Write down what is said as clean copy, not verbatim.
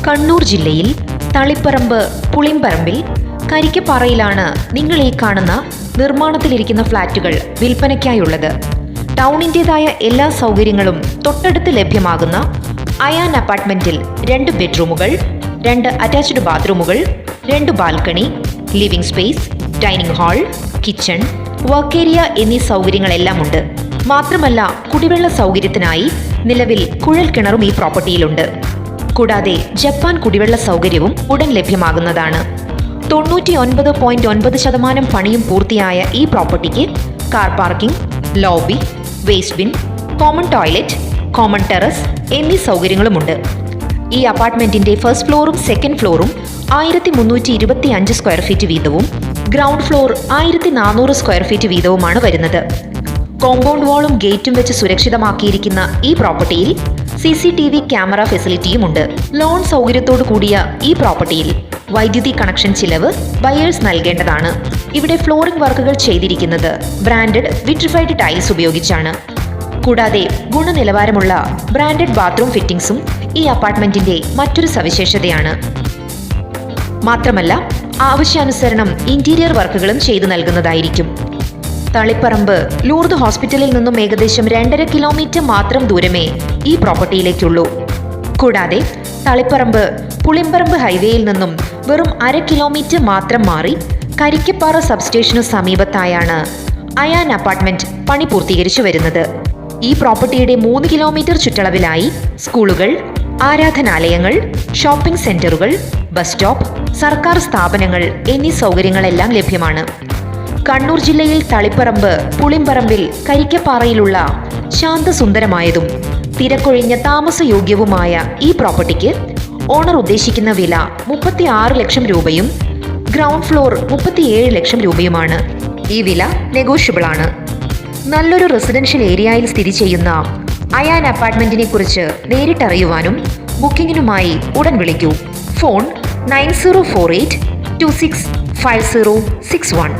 കണ്ണൂർ ജില്ലയിൽ തളിപ്പറമ്പ് പുളിമ്പറമ്പിൽ കരിക്കപ്പാറയിലാണ് നിങ്ങൾ ഈ കാണുന്ന നിർമ്മാണത്തിലിരിക്കുന്ന ഫ്ളാറ്റുകൾ വിൽപ്പനയ്ക്കായുള്ളത്. ടൗണിൻ്റെതായ എല്ലാ സൗകര്യങ്ങളും തൊട്ടടുത്ത് ലഭ്യമാകുന്ന അയാൻ അപ്പാർട്ട്മെന്റിൽ 2 ബെഡ്റൂമുകൾ, 2 അറ്റാച്ച്ഡ് ബാത്റൂമുകൾ, 2 balcony, living space, dining hall, kitchen, work area എന്നീ സൗകര്യങ്ങളെല്ലാം ഉണ്ട്. മാത്രമല്ല കുടിവെള്ള സൗകര്യത്തിനായി നിലവിൽ കുഴൽ കിണറും ഈ പ്രോപ്പർട്ടിയിലുണ്ട്. കൂടാതെ ജപ്പാൻ കുടിവെള്ള സൗകര്യവും ഉടൻ ലഭ്യമാകുന്നതാണ്. 99.9% പണിയും പൂർത്തിയായ ഈ പ്രോപ്പർട്ടിക്ക് car parking, lobby, waste bin, common toilet, common terrace എന്നീ സൗകര്യങ്ങളുമുണ്ട്. ഈ അപ്പാർട്ട്മെന്റിന്റെ ഫസ്റ്റ് ഫ്ലോറും സെക്കൻഡ് ഫ്ലോറും 1325 സ്ക്വയർ ഫീറ്റ് വീതവും ഗ്രൗണ്ട് ഫ്ലോർ 1400 സ്ക്വയർ ഫീറ്റ് വീതവുമാണ് വരുന്നത്. കോമ്പൗണ്ട് വാളും ഗേറ്റും വെച്ച് സുരക്ഷിതമാക്കിയിരിക്കുന്ന ഈ പ്രോപ്പർട്ടിയിൽ CCTV ക്യാമറ ഫെസിലിറ്റിയുമുണ്ട്. ലോൺ സൗകര്യത്തോടു കൂടിയ ഈ പ്രോപ്പർട്ടിയിൽ വൈദ്യുതി കണക്ഷൻ ചിലവ് ബയേഴ്സ് നൽകേണ്ടതാണ്. ഇവിടെ ഫ്ലോറിംഗ് വർക്കുകൾ ചെയ്തിരിക്കുന്നത് ബ്രാൻഡഡ് വിട്രിഫൈഡ് ടൈൽസ് ഉപയോഗിച്ചാണ്. കൂടാതെ ഗുണനിലവാരമുള്ള ബ്രാൻഡഡ് ബാത്റൂം ഫിറ്റിംഗ്സും ഈ അപ്പാർട്ട്മെന്റിന്റെ മറ്റൊരു സവിശേഷതയാണ്. മാത്രമല്ല ആവശ്യാനുസരണം ഇന്റീരിയർ വർക്കുകളും ചെയ്തു നൽകുന്നതായിരിക്കും. തളിപ്പറമ്പ് ലൂർദ് ഹോസ്പിറ്റലിൽ നിന്നും ഏകദേശം 2.5 കിലോമീറ്റർ മാത്രം ദൂരമേ ഈ പ്രോപ്പർട്ടിയിലേക്കുള്ളൂ. കൂടാതെ തളിപ്പറമ്പ് പുളിമ്പറമ്പ് ഹൈവേയിൽ നിന്നും വെറും 1/2 കിലോമീറ്റർ മാത്രം മാറി കരിക്കപ്പാറ സബ്സ്റ്റേഷനു സമീപത്തായാണ് അയാൻ അപ്പാർട്ട്മെന്റ് പണി പൂർത്തീകരിച്ചു വരുന്നത്. ഈ പ്രോപ്പർട്ടിയുടെ 3 കിലോമീറ്റർ ചുറ്റളവിലായി സ്കൂളുകൾ, ആരാധനാലയങ്ങൾ, ഷോപ്പിംഗ് സെന്ററുകൾ, ബസ് സ്റ്റോപ്പ്, സർക്കാർ സ്ഥാപനങ്ങൾ എന്നീ സൗകര്യങ്ങളെല്ലാം ലഭ്യമാണ്. കണ്ണൂർ ജില്ലയിൽ തളിപ്പറമ്പ് പുളിമ്പറമ്പിൽ കരിക്കപ്പാറയിലുള്ള ശാന്തസുന്ദരമായതും തിരക്കൊഴിഞ്ഞ താമസയോഗ്യവുമായ ഈ പ്രോപ്പർട്ടിക്ക് ഓണർ ഉദ്ദേശിക്കുന്ന വില 36 ലക്ഷം രൂപയും ഗ്രൗണ്ട് ഫ്ലോർ 37 ലക്ഷം രൂപയുമാണ്. ഈ വില നെഗോഷ്യബിൾ ആണ്. നല്ലൊരു റെസിഡൻഷ്യൽ ഏരിയയിൽ സ്ഥിതി ചെയ്യുന്ന അയാൻ അപ്പാർട്ട്മെന്റിനെ കുറിച്ച് നേരിട്ടറിയുവാനും ബുക്കിംഗിനുമായി ഉടൻ വിളിക്കൂ. ഫോൺ 9048 265061.